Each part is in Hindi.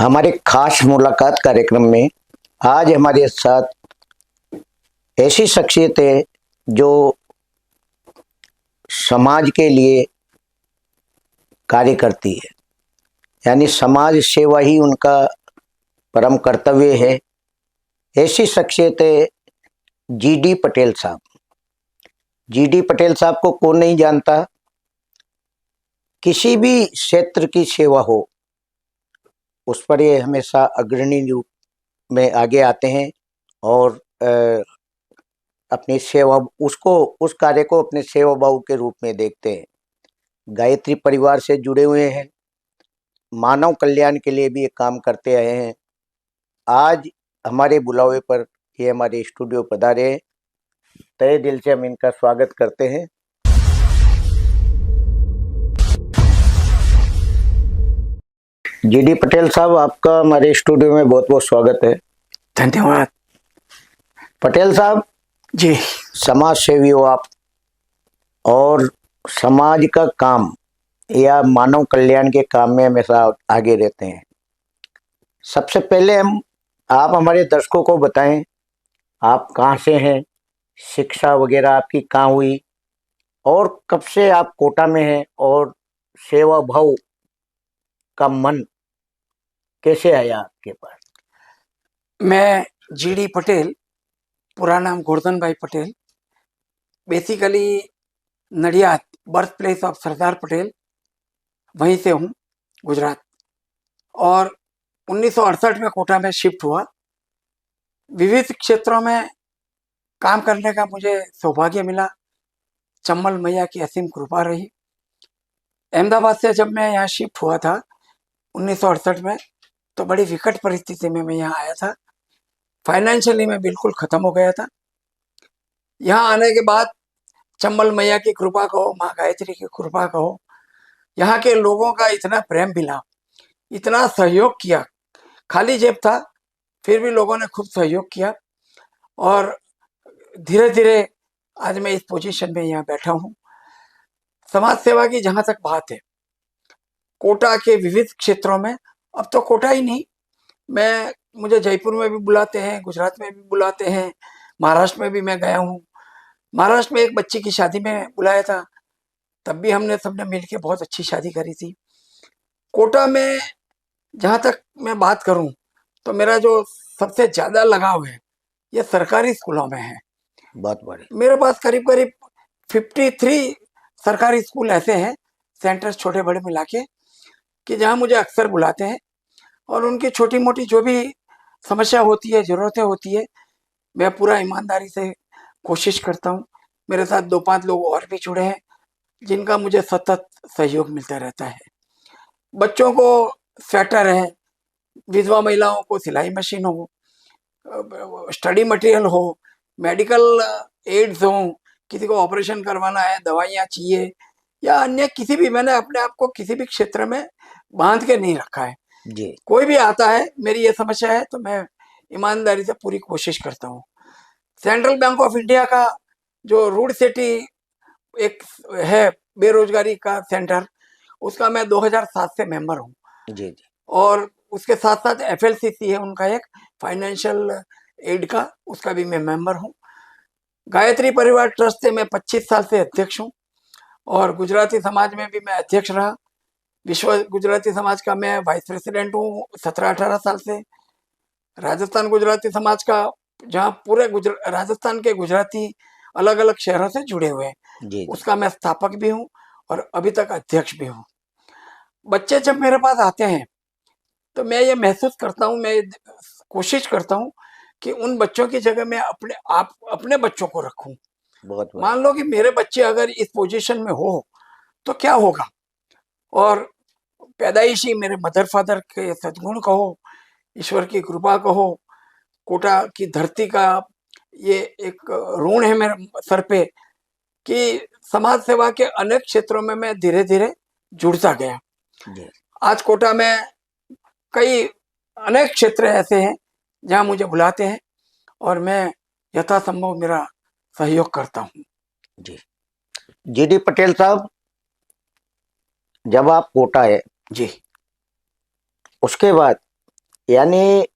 हमारे खास मुलाकात कार्यक्रम में आज हमारे साथ ऐसी शख्सियत है जो समाज के लिए कार्य करती है, यानी समाज सेवा ही उनका परम कर्तव्य है। ऐसी शख्सियत है जीडी पटेल साहब। जीडी पटेल साहब को कौन नहीं जानता। किसी भी क्षेत्र की सेवा हो उस पर ये हमेशा अग्रणी रूप में आगे आते हैं और अपनी सेवा उस कार्य को अपने सेवा भाव के रूप में देखते हैं। गायत्री परिवार से जुड़े हुए हैं, मानव कल्याण के लिए भी ये काम करते आए हैं। आज हमारे बुलावे पर ये हमारे स्टूडियो पधारे हैं। तहे दिल से हम इनका स्वागत करते हैं। जीडी पटेल साहब, आपका हमारे स्टूडियो में बहुत बहुत स्वागत है। धन्यवाद। पटेल साहब जी, समाज सेवी हो आप और समाज का काम या मानव कल्याण के काम में हमेशा आगे रहते हैं। सबसे पहले आप हमारे दर्शकों को बताएं, आप कहाँ से हैं, शिक्षा वगैरह आपकी कहाँ हुई और कब से आप कोटा में हैं और सेवा भाव का मन कैसे आया आपके पास? मैं जीडी पटेल, पूरा नाम Govardhan bhai Patel, basically Nadiad birth place of Sardar Patel, वहीं से हूँ, गुजरात। और 1968 में कोटा में शिफ्ट हुआ। विविध क्षेत्रों में काम करने का मुझे सौभाग्य मिला। चम्बल मैया की असीम कृपा रही। अहमदाबाद से जब मैं यहाँ शिफ्ट हुआ था 1968 में, तो बड़ी विकट परिस्थिति में मैं यहाँ आया था। फाइनेंशियली मैं बिल्कुल खत्म हो गया था। यहाँ आने के बाद चम्बल मैया की कृपा कहो, माँ गायत्री की कृपा कहो, यहाँ के लोगों का इतना प्रेम मिला, इतना सहयोग किया। खाली जेब था, फिर भी लोगों ने खूब सहयोग किया और धीरे धीरे आज मैं इस पोजीशन में यहाँ बैठा हूँ। समाज सेवा की जहाँ तक बात है, कोटा के विविध क्षेत्रों में, अब तो कोटा ही नहीं, मुझे जयपुर में भी बुलाते हैं, गुजरात में भी बुलाते हैं, महाराष्ट्र में भी मैं गया हूँ। महाराष्ट्र में एक बच्ची की शादी में बुलाया था, तब भी हमने सबने मिलके बहुत अच्छी शादी करी थी। कोटा में जहाँ तक मैं बात करूँ तो मेरा जो सबसे ज्यादा लगाव है ये सरकारी स्कूलों में है। बहुत बड़ी मेरे पास करीब करीब 53 सरकारी स्कूल ऐसे हैं, सेंटर्स छोटे बड़े मिला के, कि जहाँ मुझे अक्सर बुलाते हैं और उनकी छोटी मोटी जो भी समस्या होती है, जरूरतें होती है, मैं पूरा ईमानदारी से कोशिश करता हूँ। मेरे साथ 2-5 लोग और भी जुड़े हैं जिनका मुझे सतत सहयोग मिलता रहता है। बच्चों को स्वेटर है, विधवा महिलाओं को सिलाई मशीन हो, स्टडी मटेरियल हो, मेडिकल एड्स हो, किसी को ऑपरेशन करवाना है, दवाइयाँ चाहिए, या अन्य किसी भी, मैंने अपने आप को किसी भी क्षेत्र में बांध के नहीं रखा है जी। कोई भी आता है, मेरी ये समस्या है तो मैं ईमानदारी से पूरी कोशिश करता हूँ। सेंट्रल बैंक ऑफ इंडिया का जो रूड सिटी एक है बेरोजगारी का सेंटर, उसका मैं 2007 से मेंबर हूँ। जी जी। और उसके साथ साथ FLCC है उनका एक फाइनेंशियल एड का, उसका भी मैं मेंबर हूँ। गायत्री परिवार ट्रस्ट से मैं 25 साल से अध्यक्ष हूँ और गुजराती समाज में भी मैं अध्यक्ष रहा। विश्व गुजराती समाज का मैं वाइस प्रेसिडेंट हूँ 17-18 साल से। राजस्थान गुजराती समाज का, जहाँ पूरे राजस्थान के गुजराती अलग अलग शहरों से जुड़े हुए हैं, जी। उसका मैं स्थापक भी हूँ और अभी तक अध्यक्ष भी हूँ। बच्चे जब मेरे पास आते हैं तो मैं ये महसूस करता हूँ, मैं कोशिश करता हूँ कि उन बच्चों की जगह मैं अपने बच्चों को रखूं। बहुत मान लो कि मेरे बच्चे अगर इस पोजीशन में हो तो क्या होगा, और पैदाइशी मेरे मदर फादर के सद्गुण कहो, ईश्वर की कृपा कहो, कोटा की धरती का ये एक ऋण है मेरे सर पे कि समाज सेवा के अनेक क्षेत्रों में मैं धीरे धीरे जुड़ता गया। जी। आज कोटा में कई अनेक क्षेत्र ऐसे हैं जहां मुझे बुलाते हैं और मैं यथासंभव मेरा सहयोग करता हूं। जी। जीडी पटेल साहब, जब आप कोटा है जी, उसके बाद यानी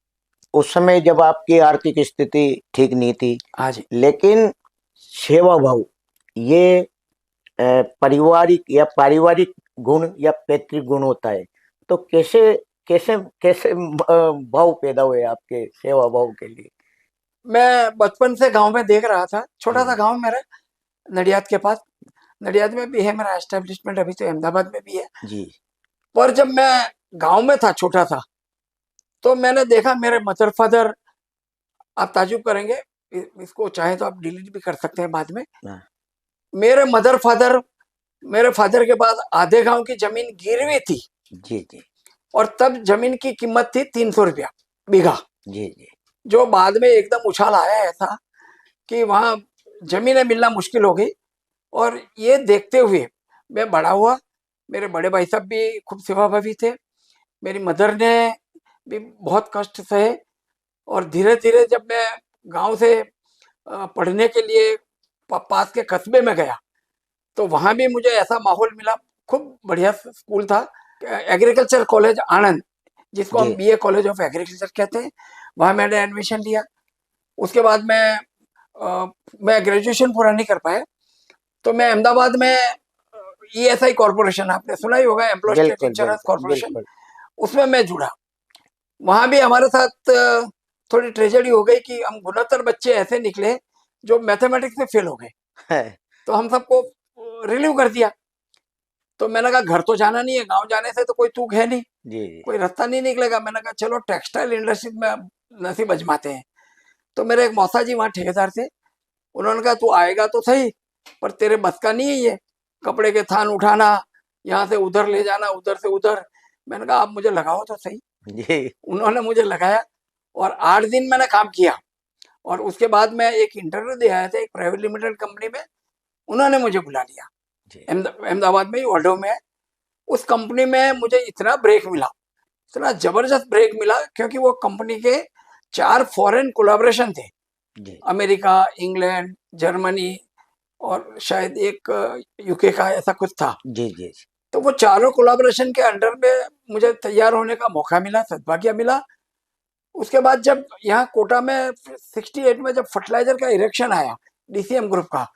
उस समय जब आपकी आर्थिक स्थिति ठीक नहीं थी, हाँ जी। लेकिन सेवा भाव ये पारिवारिक गुण या पैतृक गुण होता है, तो कैसे कैसे कैसे भाव पैदा हुए आपके सेवा भाव के लिए? मैं बचपन से गांव में देख रहा था, छोटा सा जी गांव मेरा, नडियाद के पास। नडियाद में भी है मेरा एस्टेब्लिशमेंट, अभी तो अहमदाबाद में भी है। जी पर जब मैं गांव में था, छोटा था, तो मैंने देखा मेरे मदर फादर, आप ताजुब करेंगे, इसको चाहे तो आप डिलीट भी कर सकते हैं बाद में। हाँ, मेरे मदर फादर, मेरे फादर के बाद आधे गांव की जमीन गिरवी थी, जी जी और तब जमीन की कीमत थी 300 रुपया बीघा, जी जी जो बाद में एकदम उछाल आया ऐसा कि वहां जमीनें मिलना मुश्किल हो गई। और ये देखते हुए मैं बड़ा हुआ। मेरे बड़े भाई साहब भी खूब सेवाभावी थे, मेरी मदर ने भी बहुत कष्ट सहे। और धीरे धीरे जब मैं गांव से पढ़ने के लिए पास के कस्बे में गया, तो वहां भी मुझे ऐसा माहौल मिला, खूब बढ़िया स्कूल था, एग्रीकल्चर कॉलेज आनंद, जिसको जी हम बीए कॉलेज ऑफ एग्रीकल्चर कहते हैं। वहां मैंने एडमिशन लिया। उसके बाद मैं ग्रेजुएशन पूरा नहीं कर पाया, तो मैं अहमदाबाद में ईएसआई कॉर्पोरेशन, आपने सुना ही होगा, एम्प्लॉय स्टेट बिल्कुल इंश्योरेंस बिल्कुल कॉर्पोरेशन, बिल्कुल। उसमें मैं जुड़ा। वहां भी हमारे साथ थोड़ी ट्रेजेडी हो गई कि हम 69 बच्चे ऐसे निकले जो मैथमेटिक्स में फेल हो गए। है, तो हम सबको रिलीव कर दिया। तो मैंने कहा घर तो जाना नहीं है, गांव जाने से तो कोई तूक है नहीं, जी जी कोई रास्ता नहीं निकलेगा। मैंने कहा चलो टेक्सटाइल इंडस्ट्री में अब नसीब अजमाते हैं। तो मेरे एक मौसा जी वहाँ ठेकेदार थे, उन्होंने कहा तू आएगा तो सही, पर तेरे बस का नहीं है ये कपड़े के थान उठाना, यहाँ से उधर ले जाना, उधर से उधर। मैंने कहा आप मुझे लगाओ तो सही। जी उन्होंने मुझे लगाया, और 8 दिन मैंने काम किया। और उसके बाद मैं एक इंटरव्यू दे आया था एक प्राइवेट लिमिटेड कंपनी में, उन्होंने मुझे बुला लिया। जी अहमदाबाद में ही, ऑल्डो में। उस कंपनी में मुझे इतना ब्रेक मिला, इतना जबरदस्त ब्रेक मिला, क्योंकि वो कंपनी के 4 फॉरेन कोलैबोरेशन थे, जी अमेरिका, इंग्लैंड, जर्मनी, और शायद एक यूके का, ऐसा कुछ था। जी जी तो वो चारों कोलैबोरेशन के अंडर में मुझे तैयार होने का मौका मिला, सद्भाग्य मिला। उसके बाद जब यहाँ कोटा में 68 में जब फर्टिलाइजर का इरेक्शन आया, डीसीएम ग्रुप का,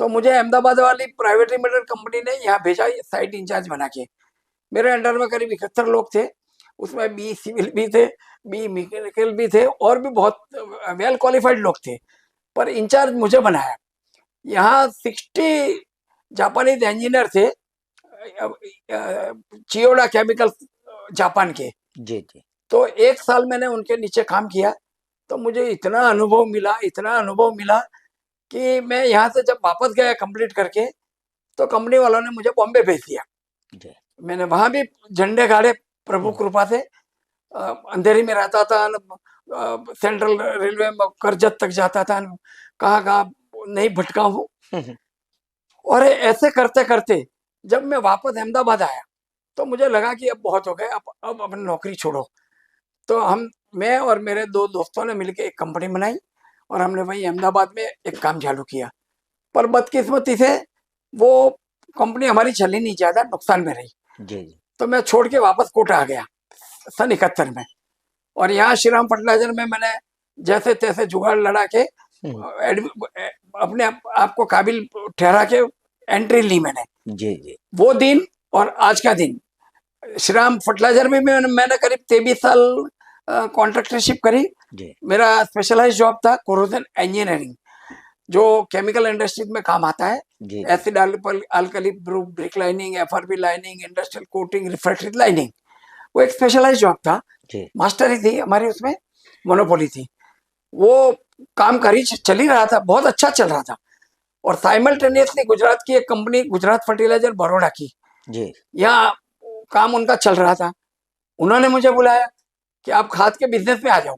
तो मुझे अहमदाबाद वाली प्राइवेट लिमिटेड कंपनी ने यहाँ भेजा साइट इंचार्ज बना के। मेरे अंडर में करीब 71 लोग थे, उसमें बी सिविल भी थे, बी मैकेनिकल भी थे, और भी बहुत वेल क्वालिफाइड लोग थे। पर इंचार्ज मुझे बनाया। यहाँ 60 जापानीज इंजीनियर थे, चियोडा केमिकल जापान के। जी जी तो 1 साल मैंने उनके नीचे काम किया, तो मुझे इतना अनुभव मिला, इतना अनुभव मिला, कि मैं यहाँ से जब वापस गया कंप्लीट करके, तो कंपनी वालों ने मुझे बॉम्बे भेज दिया। जी मैंने वहां भी झंडे गाड़े, प्रभु कृपा से। अंधेरी में रहता था, सेंट्रल रेलवे में करजत तक जाता था, कहाँ कहाँ नहीं भटका हूँ। और ऐसे करते करते जब मैं वापस अहमदाबाद आया, तो मुझे लगा कि अब बहुत हो गया, अब अपनी नौकरी छोड़ो। तो मैं और मेरे 2 दोस्तों ने मिलकर एक कंपनी बनाई, और हमने वहीं अहमदाबाद में एक काम चालू किया। पर बदकिस्मती से वो कंपनी हमारी चली नहीं, ज्यादा नुकसान में रही। जी जी तो मैं छोड़ के वापस कोटा आ गया सन 71 में। और यहाँ श्रीराम फर्टिलाइजर में मैंने जैसे तैसे जुगाड़ लड़ा के अपने आप को काबिल ठहरा के एंट्री ली मैंने। जी जी वो दिन और आज का दिन, श्रीराम फर्टिलाइजर में मैंने करीब 23 साल कॉन्ट्रैक्टरशिप करी। जी मेरा स्पेशलाइज जॉब था कोरोजन इंजीनियरिंग, जो केमिकल इंडस्ट्रीज में काम आता है। जी acid alkali brick lining, FRP lining, industrial coating, refractory lining, वो एक स्पेशलाइज जॉब था। जी मास्टर ही थी हमारी, उसमें मोनोपोली थी। वो काम करी, चल ही रहा था, बहुत अच्छा चल रहा था। और साइमल्टेनियसली गुजरात की एक कंपनी, गुजरात फर्टिलाइजर बड़ौदा की, जी यहाँ काम उनका चल रहा था। उन्होंने मुझे बुलाया कि आप खाद के बिजनेस में आ जाओ।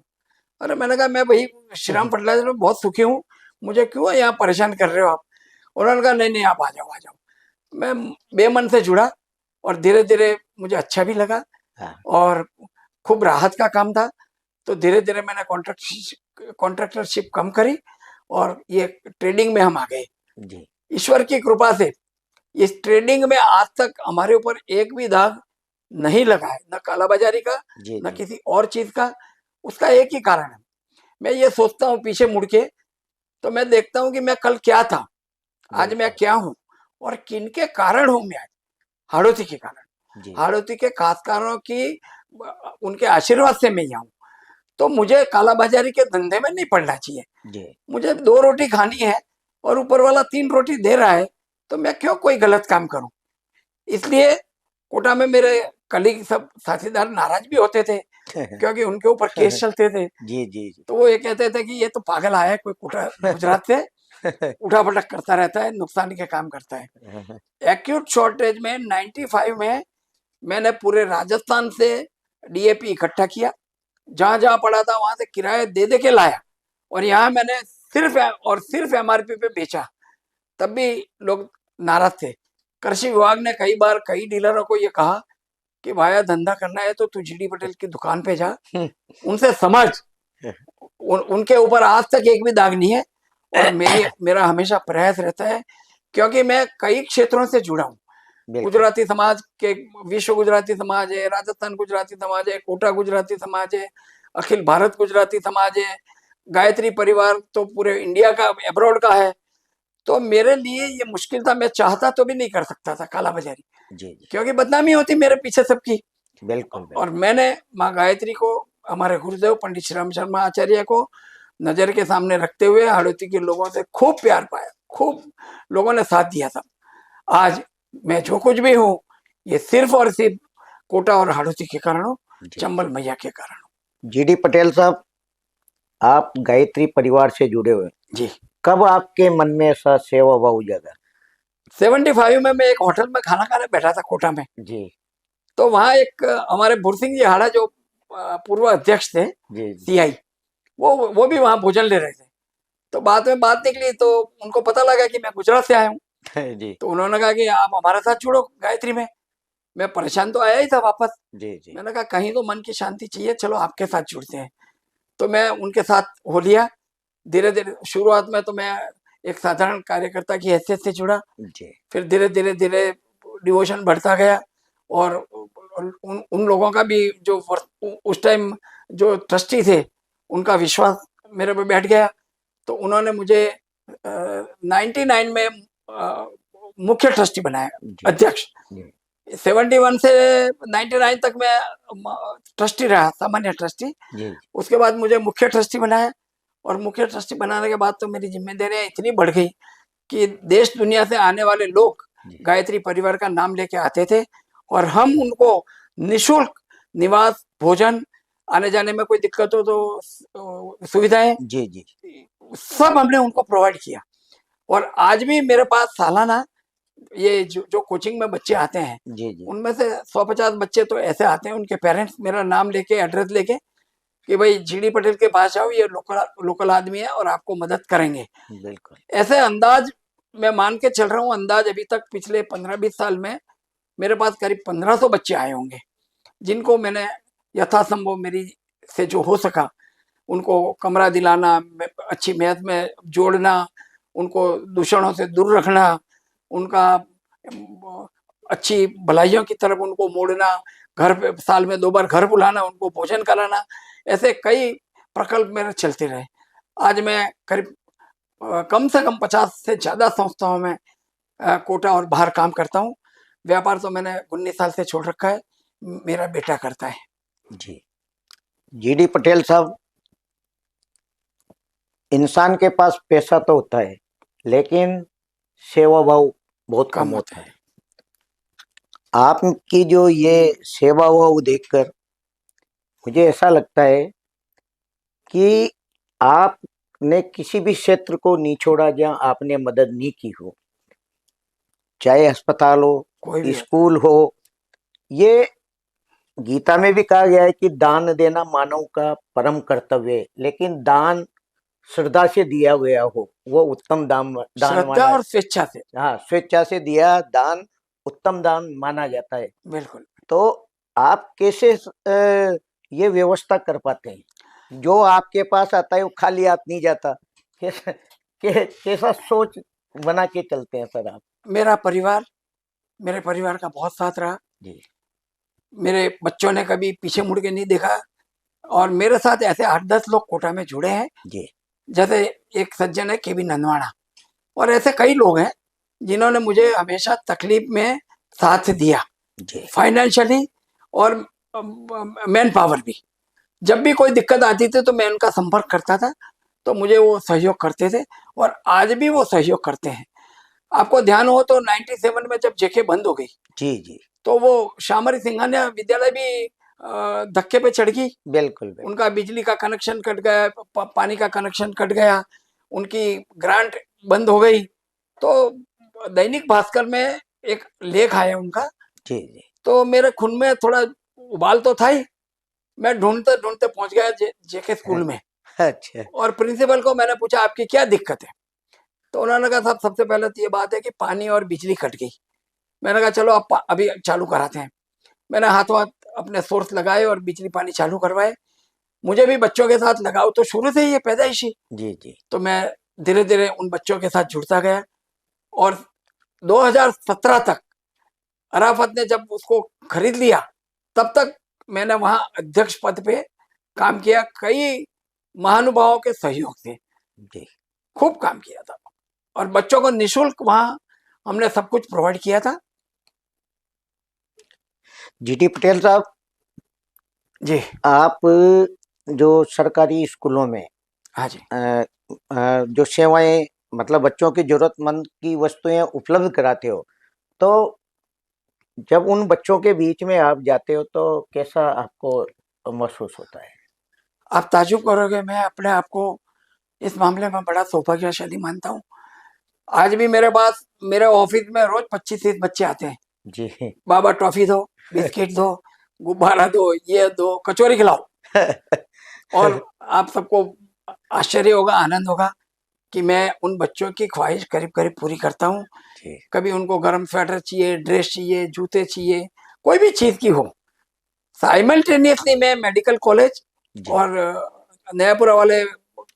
अरे मैंने कहा मैं भाई श्रीराम फर्टिलाइजर में बहुत सुखी हूँ, मुझे क्यों यहाँ परेशान कर रहे हो आप। उन्होंने कहा नहीं नहीं, आप आ जाओ आ जाओ। मैं बेमन से जुड़ा, और धीरे धीरे मुझे अच्छा भी लगा, हाँ और खूब राहत का काम था। तो धीरे धीरे मैंने कॉन्ट्रैक्टरशिप कम करी, और ये ट्रेडिंग में हम आ गए। जी ईश्वर की कृपा से इस ट्रेडिंग में आज तक हमारे ऊपर एक भी दाग नहीं लगा है, न कालाबाजारी का जी न जी किसी और चीज का। उसका एक ही कारण है, मैं ये सोचता हूँ पीछे मुड़ के, तो मैं देखता हूँ कि मैं कल क्या था, आज मैं बिल्कुल क्या हूँ, और किन के कारण हूँ मैं आज। हाड़ौती के कारण, जी हाड़ौती के खासकारों की उनके आशीर्वाद से मैं यहाँ हूँ। तो मुझे कालाबाजारी के धंधे में नहीं पड़ना चाहिए। जी मुझे 2 रोटी खानी है और ऊपर वाला 3 रोटी दे रहा है, तो मैं क्यों कोई गलत काम करूं। इसलिए कोटा में मेरे कलीग सब साथीदार नाराज भी होते थे, क्योंकि उनके ऊपर केस चलते थे। जी जी जी तो वो ये कहते थे कि ये तो पागल आया है कोई कोटा गुजरात से, उठा पटक करता रहता है, नुकसानी के काम करता है। एक्यूट शॉर्टेज में 95 में मैंने पूरे राजस्थान से डीएपी इकट्ठा किया, जहां जहां पड़ा था वहां से किराए दे दे के लाया, और यहाँ मैंने सिर्फ और सिर्फ एमआरपी पे बेचा। तब भी लोग नाराज थे। कृषि विभाग ने कई बार कई डीलरों को ये कहा कि भाया धंधा करना है तो तू जीडी पटेल की दुकान पे जा, उनसे समझ, उनके ऊपर आज तक एक भी दाग नहीं है। और मेरा हमेशा प्रयास रहता है, क्योंकि मैं कई क्षेत्रों से जुड़ा हूँ। बिल्कुल गुजराती समाज के, विश्व गुजराती समाज है, राजस्थान गुजराती समाज है, कोटा गुजराती समाज है, अखिल भारत गुजराती समाज है, गायत्री परिवार तो पूरे इंडिया का, अब्रॉड का है। तो मेरे लिए ये मुश्किल था, मैं चाहता तो भी नहीं कर सकता था कालाबाजारी, जी जी क्योंकि बदनामी होती मेरे पीछे सबकी। बिल्कुल बिल्कुल और मैंने माँ गायत्री को, हमारे गुरुदेव पंडित श्री राम शर्मा आचार्य को नजर के सामने रखते हुए हाड़ौती के लोगों से खूब प्यार पाया, खूब लोगों ने साथ दिया था। आज मैं जो कुछ भी हूँ, ये सिर्फ और सिर्फ कोटा और हाड़ौती के कारण हूँ, जी चंबल मैया के कारण हूँ। जीडी पटेल साहब, आप गायत्री परिवार से जुड़े हुए, जी। कब आपके मन में ऐसा सेवा भाव जागा? 75 में मैं एक होटल में खाना खाने बैठा था कोटा में। जी तो वहाँ एक हमारे भूरसिंह जी हाड़ा जो पूर्व अध्यक्ष थे जी जी सीआई, वो भी वहाँ भोजन ले रहे थे। तो बाद में बात निकली, तो उनको पता लगा कि मैं गुजरात से आया हूँ। जी तो उन्होंने कहा कि आप हमारे साथ जुड़ो गायत्री में। मैं परेशान तो आया ही था वापस। जी जी मैंने कहा कहीं तो मन की शांति चाहिए, चलो आपके साथ जुड़ते हैं। तो मैं उनके साथ हो लिया। धीरे धीरे शुरुआत में तो मैं एक साधारण कार्यकर्ता की हैसियत से जुड़ा, जी फिर धीरे धीरे धीरे डिवोशन बढ़ता गया। और उन लोगों का भी जो उस टाइम जो ट्रस्टी थे, उनका विश्वास मेरे पे बैठ गया। तो उन्होंने मुझे 99 में मुख्य ट्रस्टी बनाया, जी अध्यक्ष। जी 71 से 99 तक मैं ट्रस्टी रहा, सामान्य ट्रस्टी। जी उसके बाद मुझे मुख्य ट्रस्टी बनाया, और मुख्य ट्रस्टी बनाने के बाद तो मेरी जिम्मेदारियां इतनी बढ़ गई कि देश दुनिया से आने वाले लोग जी गायत्री परिवार का नाम लेके आते थे, और हम उनको निशुल्क निवास, भोजन, आने जाने में कोई दिक्कत हो तो सुविधाएं, जी जी सब हमने उनको प्रोवाइड किया। और आज भी मेरे पास सालाना ये जो कोचिंग में बच्चे आते हैं, जी जी उनमें से 150 बच्चे तो ऐसे आते हैं, उनके पेरेंट्स मेरा नाम लेके, एड्रेस लेके, कि भाई जीडी पटेल के पास जाओ, ये लोकल लोकल आदमी है और आपको मदद करेंगे। बिल्कुल ऐसे अंदाज मैं मान के चल रहा हूँ, अंदाज अभी तक पिछले 15-20 साल में मेरे पास करीब 1500 बच्चे आए होंगे, जिनको मैंने यथासंभव मेरी से जो हो सका उनको कमरा दिलाना, अच्छी मेहनत में जोड़ना, उनको दूषणों से दूर रखना, उनका अच्छी भलाइयों की तरफ उनको मोड़ना, घर पे साल में 2 बार घर बुलाना, उनको भोजन कराना, ऐसे कई प्रकल्प मेरे चलते रहे। आज मैं करीब कम से कम 50 से ज्यादा संस्थाओं में कोटा और बाहर काम करता हूँ। व्यापार तो मैंने 19 साल से छोड़ रखा है, मेरा बेटा करता है। जी जीडी पटेल साहब, इंसान के पास पैसा तो होता है, लेकिन सेवा भाव बहुत कम कम होता होता है। है। आपकी जो ये सेवा भाव देखकर मुझे ऐसा लगता है कि आपने किसी भी क्षेत्र को नहीं छोड़ा जहां आपने मदद नहीं की हो, चाहे अस्पताल हो, कोई भी हो। स्कूल हो। ये गीता में भी कहा गया है कि दान देना मानव का परम कर्तव्य है, लेकिन दान श्रद्धा से दिया गया हो वो उत्तम दान श्रद्धा माना। और स्वेच्छा से। हाँ, स्वेच्छा से दिया दान उत्तम दान माना जाता है। बिल्कुल। तो आप कैसे ये व्यवस्था कर पाते हैं? जो आपके पास आता है वो खाली हाथ नहीं जाता। कैसा कैसा सोच बना के चलते हैं सर आप? मेरा परिवार, मेरे परिवार का बहुत साथ रहा। जी मेरे बच्चों ने कभी पीछे मुड़ के नहीं देखा, और मेरे साथ ऐसे 8-10 लोग कोटा में जुड़े हैं। जी जैसे एक सज्जन है केबी नंदवाड़ा, और ऐसे कई लोग हैं जिन्होंने मुझे हमेशा तकलीफ में साथ दिया, जी फाइनेंशियली और मैन पावर भी। जब भी कोई दिक्कत आती थी तो मैं उनका संपर्क करता था, तो मुझे वो सहयोग करते थे, और आज भी वो सहयोग करते हैं। आपको ध्यान हो तो 97 में जब जेके बंद हो गई, जी जी तो वो श्यामरी सिंघानिया विद्यालय भी धक्के पे चढ़ गई। बिल्कुल बिल्कुल। उनका बिजली का कनेक्शन कट गया, पानी का कनेक्शन कट गया, उनकी ग्रांट बंद हो गई। तो दैनिक भास्कर में एक लेख आया उनका, जी जी तो मेरे खून में थोड़ा उबाल तो था ही। मैं ढूंढते ढूंढते पहुंच गया जेके स्कूल में, अच्छा और प्रिंसिपल को मैंने पूछा आपकी क्या दिक्कत है। तो उन्होंने कहा साहब सबसे पहले तो ये बात है कि पानी और बिजली कट गई। मैंने कहा चलो आप अभी चालू कराते हैं। मैंने हाथों हाथ अपने सोर्स लगाए और बिजली पानी चालू करवाए। मुझे भी बच्चों के साथ लगाव तो शुरू से ही है, पैदाइशी। जी जी तो मैं धीरे धीरे उन बच्चों के साथ जुड़ता गया, और 2017 तक अराफत ने जब उसको खरीद लिया, तब तक मैंने वहां अध्यक्ष पद पे काम किया, कई महानुभावों के सहयोग से जी खूब काम किया था, और बच्चों को निःशुल्क वहां हमने सब कुछ प्रोवाइड किया था। जीटी पटेल साहब, जी आप जो सरकारी स्कूलों में हाँ जी। जो सेवाएं मतलब बच्चों की जरूरतमंद की वस्तुएं उपलब्ध कराते हो, तो जब उन बच्चों के बीच में आप जाते हो तो कैसा आपको महसूस होता है? आप ताजुब करोगे, मैं अपने आप को इस मामले में बड़ा सौभाग्यशाली मानता हूँ। आज भी मेरे पास मेरे ऑफिस में रोज 25-30 बच्चे आते हैं। जी बाबा टॉफी दो, बिस्किट दो, गुब्बारा दो, ये दो, कचौरी खिलाओ। और आप सबको आश्चर्य होगा, आनंद होगा कि मैं उन बच्चों की ख्वाहिश करीब करीब पूरी करता हूँ। जी कभी उनको गर्म स्वेटर चाहिए, ड्रेस चाहिए, जूते चाहिए, कोई भी चीज की हो। साइमल्टेनियसली मैं मेडिकल कॉलेज जी और नयापुरा वाले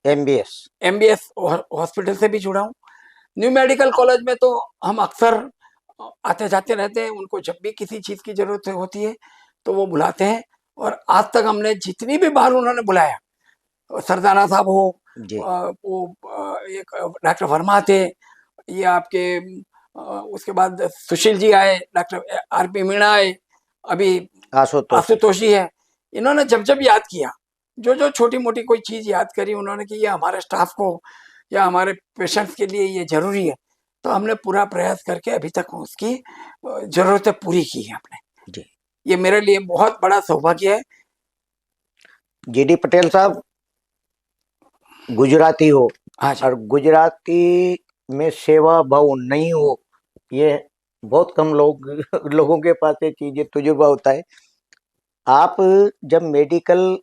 एमबीएस एमबीएस हॉस्पिटल से भी जुड़ा हूँ। न्यू मेडिकल कॉलेज में तो हम अक्सर आते जाते रहते हैं। उनको जब भी किसी चीज की जरूरत होती है तो वो बुलाते हैं, और आज तक हमने जितनी भी बार उन्होंने बुलाया, सरदाना साहब हो, जी एक डॉक्टर वर्मा थे, ये आपके उसके बाद सुशील जी आए, डॉक्टर आरपी मीणा आए, अभी आशुतोष आशुतोष जी है। इन्होंने जब जब याद किया, जो जो छोटी मोटी कोई चीज याद करी उन्होंने कि ये हमारे स्टाफ को या हमारे पेशेंट्स के लिए ये जरूरी है, तो हमने पूरा प्रयास करके अभी तक उसकी जरूरतें पूरी की है हमने। जी ये मेरे लिए बहुत बड़ा सौभाग्य है। जीडी पटेल साहब गुजराती हो, हाँ जी। और गुजराती में सेवा भाव नहीं हो, ये बहुत कम लोगों के पास ये चीजें तजुर्बा होता है। आप जब मेडिकल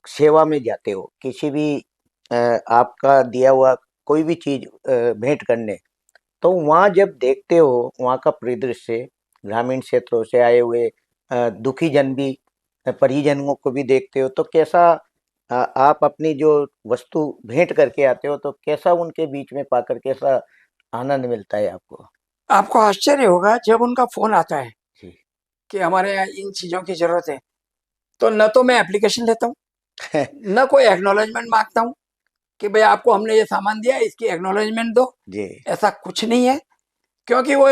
सेवा में जाते हो, किसी भी आपका दिया हुआ कोई भी चीज भेंट करने, तो वहाँ जब देखते हो वहाँ का परिदृश्य, ग्रामीण क्षेत्रों से आए हुए दुखी जन भी, परिजनों को भी देखते हो, तो कैसा आप अपनी जो वस्तु भेंट करके आते हो तो कैसा उनके बीच में पाकर कैसा आनंद मिलता है आपको? आपको आश्चर्य होगा जब उनका फोन आता है जी कि हमारे यहाँ इन चीजों की जरूरत है, तो न तो मैं एप्लीकेशन लेता हूँ, न कोई एक्नॉलेजमेंट मांगता हूँ कि भाई आपको हमने ये सामान दिया, इसकी एक्नॉलेजमेंट दो। जी ऐसा कुछ नहीं है, क्योंकि वो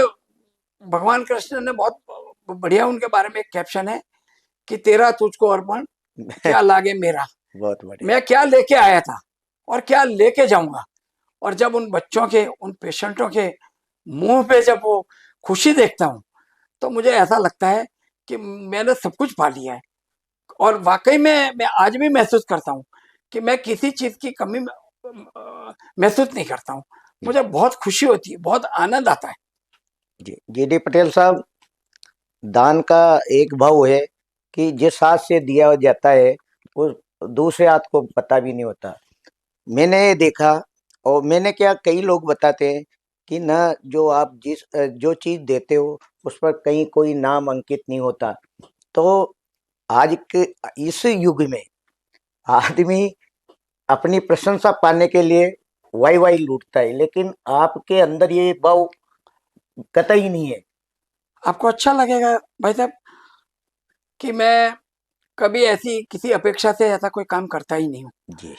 भगवान कृष्ण ने बहुत बढ़िया उनके बारे में एक कैप्शन है कि तेरा तुझको अर्पण, क्या लागे मेरा। बहुत बढ़िया। मैं क्या लेके आया था और क्या लेके जाऊंगा, और जब उन बच्चों के, उन पेशेंटों के मुंह पे जब वो खुशी देखता हूँ, तो मुझे ऐसा लगता है कि मैंने सब कुछ पा लिया है। और वाकई में मैं आज भी महसूस करता हूँ कि मैं किसी चीज की कमी महसूस नहीं करता हूँ। मुझे बहुत खुशी होती है, बहुत आनंद आता है। जी जीडी पटेल साहब, दान का एक भाव है कि जिस हाथ से दिया जाता है वो दूसरे हाथ को पता भी नहीं होता। मैंने देखा, और मैंने क्या, कई लोग बताते हैं कि ना, जो आप जो चीज देते हो उस पर कहीं कोई नाम अंकित नहीं होता। तो आज के इस युग में आदमी अपनी प्रशंसा पाने के लिए वाई वाई लूटता है, लेकिन आपके अंदर ये भाव कतई नहीं है। आपको अच्छा लगेगा भाई साहब, कि मैं कभी ऐसी किसी अपेक्षा से ऐसा कोई काम करता ही नहीं हूँ। जी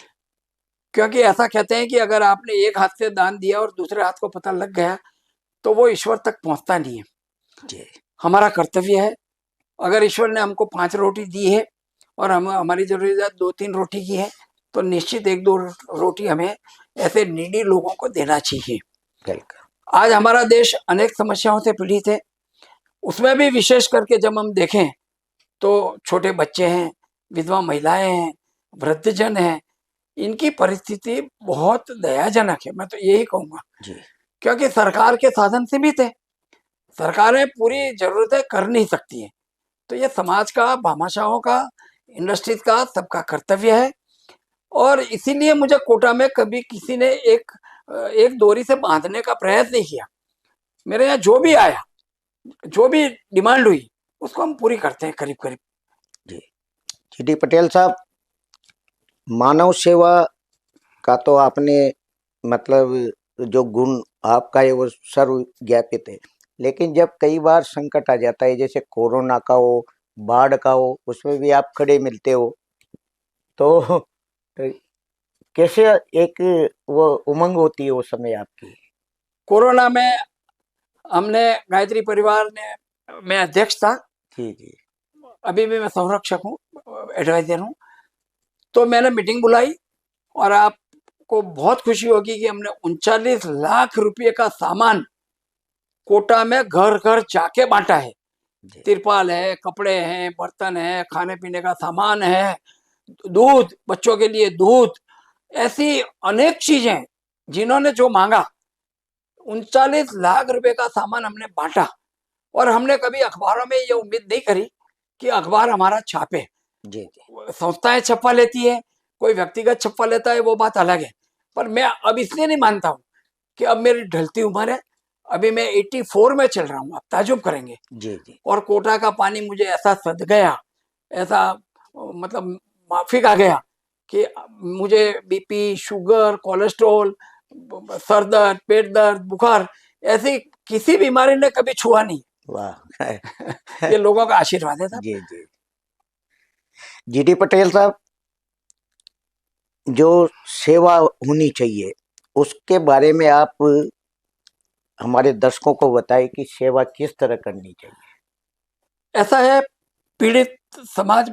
क्योंकि ऐसा कहते हैं कि अगर आपने एक हाथ से दान दिया और दूसरे हाथ को पता लग गया तो वो ईश्वर तक पहुंचता नहीं है। जी हमारा कर्तव्य है, अगर ईश्वर ने हमको 5 रोटी दी है और हम हमारी जरूरत 2-3 रोटी की है तो निश्चित 1-2 रोटी हमें ऐसे नीडी लोगों को देना चाहिए। बिल्कुल। आज हमारा देश अनेक समस्याओं से पीड़ित है, उसमें भी विशेष करके जब हम देखें तो छोटे बच्चे हैं, विधवा महिलाएं हैं, वृद्धजन हैं, इनकी परिस्थिति बहुत दयाजनक है, मैं तो यही कहूंगा। जी क्योंकि सरकार के साधन सीमित है, सरकारें पूरी जरूरतें कर नहीं सकती हैं, तो ये समाज का, भामाशाहों का, इंडस्ट्रीज का, सबका कर्तव्य है। और इसीलिए मुझे कोटा में कभी किसी ने एक डोरी से बांधने का प्रयास नहीं किया। मेरे यहाँ जो भी आया, जो भी डिमांड हुई, उसको हम पूरी करते हैं करीब करीब। जी जी पटेल साहब, मानव सेवा का तो आपने मतलब जो गुण आपका है वो सर्वज्ञापित है, लेकिन जब कई बार संकट आ जाता है, जैसे कोरोना का हो, बाढ़ का हो, उसमें भी आप खड़े मिलते हो, तो कैसे एक वो उमंग होती है उस समय आपकी? कोरोना में हमने गायत्री परिवार ने, मैं अध्यक्ष था, जी जी अभी भी मैं संरक्षक हूँ, एडवाइजर हूँ। तो मैंने मीटिंग बुलाई और आपको बहुत खुशी होगी कि हमने 39 लाख रुपए का सामान कोटा में घर घर जाके बांटा है। जी तिरपाल है, कपड़े हैं, बर्तन है, खाने पीने का सामान है, दूध, बच्चों के लिए दूध, ऐसी अनेक चीजें जिन्होंने जो मांगा, 39 लाख रुपए का सामान हमने बांटा। और हमने कभी अखबारों में ये उम्मीद नहीं करी कि अखबार हमारा छापे। जी जी संस्थाएं छपवा लेती है, कोई व्यक्तिगत छपवा लेता है, वो बात अलग है। पर मैं अब इसलिए नहीं मानता हूँ कि अब मेरी ढलती उम्र है, अभी मैं 84 में चल रहा हूँ, आप ताजुब करेंगे। जी जी और कोटा का पानी मुझे ऐसा सद गया, ऐसा मतलब माफिक आ गया कि मुझे बीपी, शुगर, कोलेस्ट्रॉल, सर दर्द, पेट दर्द, बुखार, ऐसी किसी बीमारी ने कभी छुआ नहीं। वाह ये लोगों का आशीर्वाद है साहब। जी जी जी पटेल साहब, जो सेवा होनी चाहिए उसके बारे में आप हमारे दर्शकों को बताएं कि सेवा किस तरह करनी चाहिए। ऐसा है, पीड़ित समाज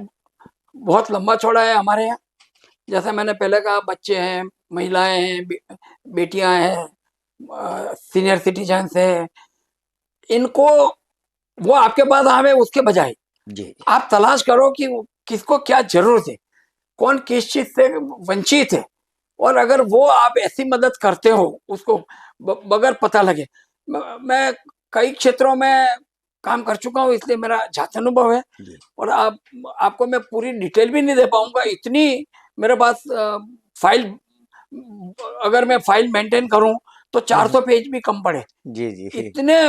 बहुत लंबा चौड़ा है हमारे यहाँ। जैसा मैंने पहले कहा, बच्चे हैं, महिलाएं हैं, बेटियां हैं, सीनियर सिटीजन्स है, इनको वो आपके पास आवे उसके बजाय जी आप तलाश करो कि किसको क्या जरूरत है, कौन किस चीज से वंचित है, और अगर वो आप ऐसी मदद करते हो उसको बगैर पता लगे। मैं कई क्षेत्रों में काम कर चुका हूँ, इसलिए मेरा जात अनुभव है। जी और आपको मैं पूरी डिटेल भी नहीं दे पाऊंगा, इतनी मेरे पास फाइल, अगर मैं फाइल मेंटेन करूं तो 400 पेज भी कम पड़े। जी जी इतने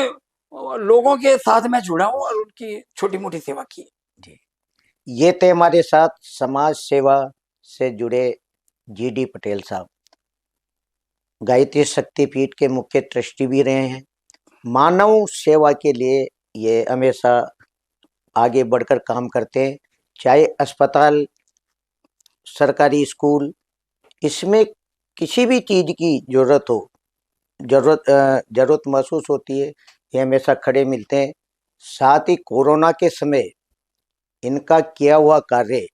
लोगों के साथ मैं जुड़ा हूं और उनकी छोटी मोटी सेवा की। जी ये थे हमारे साथ समाज सेवा से जुड़े जीडी पटेल साहब, गायत्री शक्तिपीठ के मुख्य ट्रस्टी भी रहे हैं। मानव सेवा के लिए ये हमेशा आगे बढ़कर काम करते हैं, चाहे अस्पताल, सरकारी स्कूल, इसमें किसी भी चीज़ की ज़रूरत हो, ज़रूरत महसूस होती है, ये हमेशा खड़े मिलते हैं। साथ ही कोरोना के समय इनका किया हुआ कार्य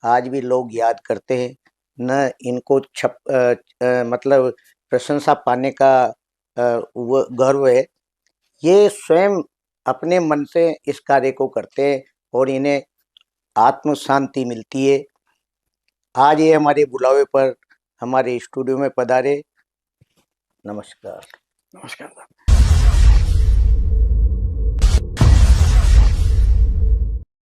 आज भी लोग याद करते हैं। न इनको मतलब प्रशंसा पाने का वो गर्व है, ये स्वयं अपने मन से इस कार्य को करते हैं और इन्हें आत्म शांति मिलती है। आज ये हमारे बुलावे पर हमारे स्टूडियो में पधारे। नमस्कार। नमस्कार।